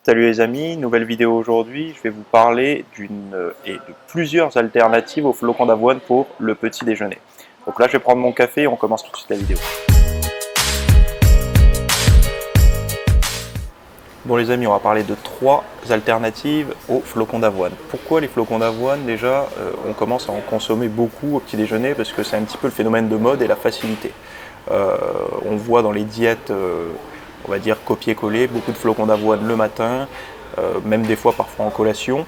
Salut les amis, nouvelle vidéo aujourd'hui. Je vais vous parler d'une et de plusieurs alternatives aux flocons d'avoine pour le petit déjeuner. Donc là, je vais prendre mon café et on commence tout de suite la vidéo. Bon les amis, on va parler de trois alternatives aux flocons d'avoine. Pourquoi les flocons d'avoine? Déjà, on commence à en consommer beaucoup au petit déjeuner parce que c'est un petit peu le phénomène de mode et la facilité. On voit dans les diètes, on va dire copier-coller, beaucoup de flocons d'avoine le matin, même des fois parfois en collation.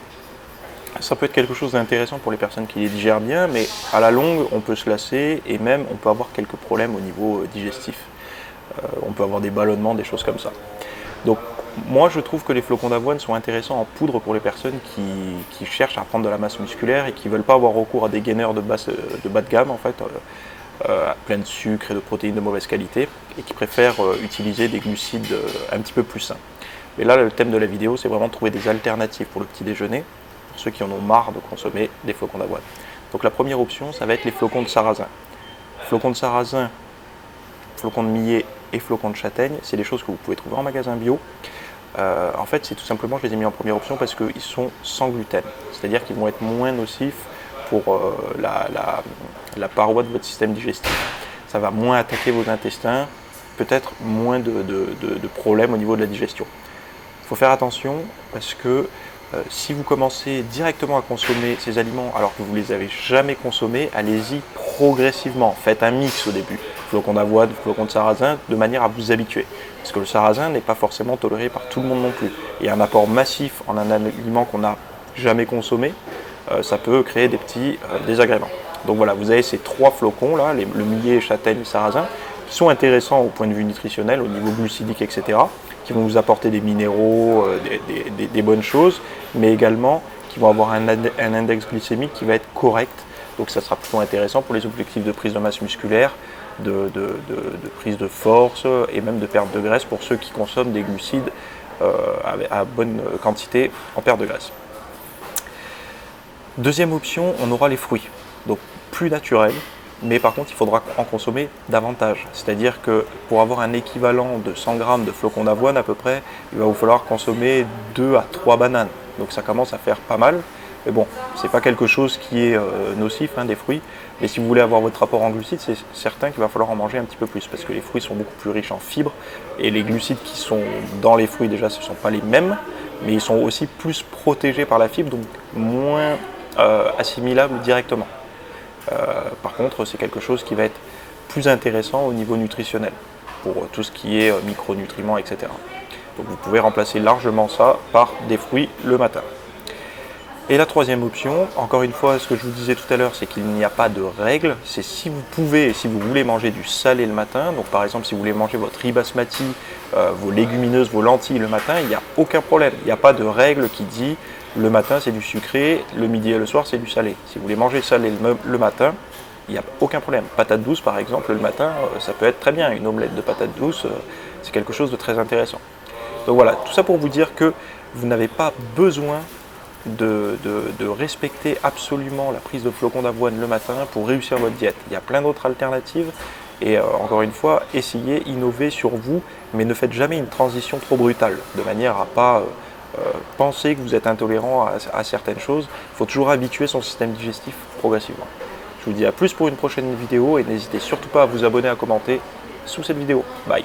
Ça peut être quelque chose d'intéressant pour les personnes qui les digèrent bien, mais à la longue, on peut se lasser et même on peut avoir quelques problèmes au niveau digestif. On peut avoir des ballonnements, des choses comme ça. Donc moi je trouve que les flocons d'avoine sont intéressants en poudre pour les personnes qui cherchent à prendre de la masse musculaire et qui ne veulent pas avoir recours à des gainers de bas de gamme en fait, plein de sucre et de protéines de mauvaise qualité et qui préfèrent utiliser des glucides un petit peu plus sains. Mais là le thème de la vidéo c'est vraiment de trouver des alternatives pour le petit déjeuner, pour ceux qui en ont marre de consommer des flocons d'avoine. Donc la première option ça va être les flocons de sarrasin. Flocons de sarrasin, flocons de millet et flocons de châtaigne, c'est des choses que vous pouvez trouver en magasin bio. En fait, c'est tout simplement, je les ai mis en première option parce qu'ils sont sans gluten, c'est-à-dire qu'ils vont être moins nocifs pour la paroi de votre système digestif. Ça va moins attaquer vos intestins, peut-être moins de problèmes au niveau de la digestion. Il faut faire attention parce que si vous commencez directement à consommer ces aliments alors que vous ne les avez jamais consommés, allez-y progressivement. Faites un mix au début, flocons d'avoine, flocons de sarrasin, de manière à vous habituer. Parce que le sarrasin n'est pas forcément toléré par tout le monde non plus. Et un apport massif en un aliment qu'on n'a jamais consommé, ça peut créer des petits désagréments. Donc voilà, vous avez ces trois flocons là, le millet, châtaigne, sarrasin, qui sont intéressants au point de vue nutritionnel, au niveau glucidique, etc., qui vont vous apporter des minéraux, des bonnes choses, mais également qui vont avoir un index glycémique qui va être correct. Donc ça sera plutôt intéressant pour les objectifs de prise de masse musculaire, de prise de force et même de perte de graisse pour ceux qui consomment des glucides à bonne quantité en perte de graisse. Deuxième option, on aura les fruits. Donc plus naturels, mais par contre il faudra en consommer davantage. C'est-à-dire que pour avoir un équivalent de 100 grammes de flocons d'avoine à peu près, il va vous falloir consommer 2 à 3 bananes. Donc ça commence à faire pas mal. Mais bon, c'est pas quelque chose qui est nocif, des fruits. Mais si vous voulez avoir votre rapport en glucides, c'est certain qu'il va falloir en manger un petit peu plus parce que les fruits sont beaucoup plus riches en fibres et les glucides qui sont dans les fruits déjà ce ne sont pas les mêmes, mais ils sont aussi plus protégés par la fibre, donc moins assimilables directement. Par contre, c'est quelque chose qui va être plus intéressant au niveau nutritionnel pour tout ce qui est micronutriments, etc. Donc vous pouvez remplacer largement ça par des fruits le matin. Et la troisième option, encore une fois, ce que je vous disais tout à l'heure, c'est qu'il n'y a pas de règle. C'est si vous pouvez, si vous voulez manger du salé le matin, donc par exemple si vous voulez manger votre riz basmati, vos légumineuses, vos lentilles le matin, il n'y a aucun problème. Il n'y a pas de règle qui dit le matin c'est du sucré, le midi et le soir c'est du salé. Si vous voulez manger salé le matin, il n'y a aucun problème. Patate douce par exemple le matin, ça peut être très bien. Une omelette de patate douce, c'est quelque chose de très intéressant. Donc voilà, tout ça pour vous dire que vous n'avez pas besoin de respecter absolument la prise de flocons d'avoine le matin pour réussir votre diète. Il y a plein d'autres alternatives et encore une fois, essayez, innovez sur vous, mais ne faites jamais une transition trop brutale, de manière à pas penser que vous êtes intolérant à certaines choses. Il faut toujours habituer son système digestif progressivement. Je vous dis à plus pour une prochaine vidéo et n'hésitez surtout pas à vous abonner, à commenter sous cette vidéo. Bye!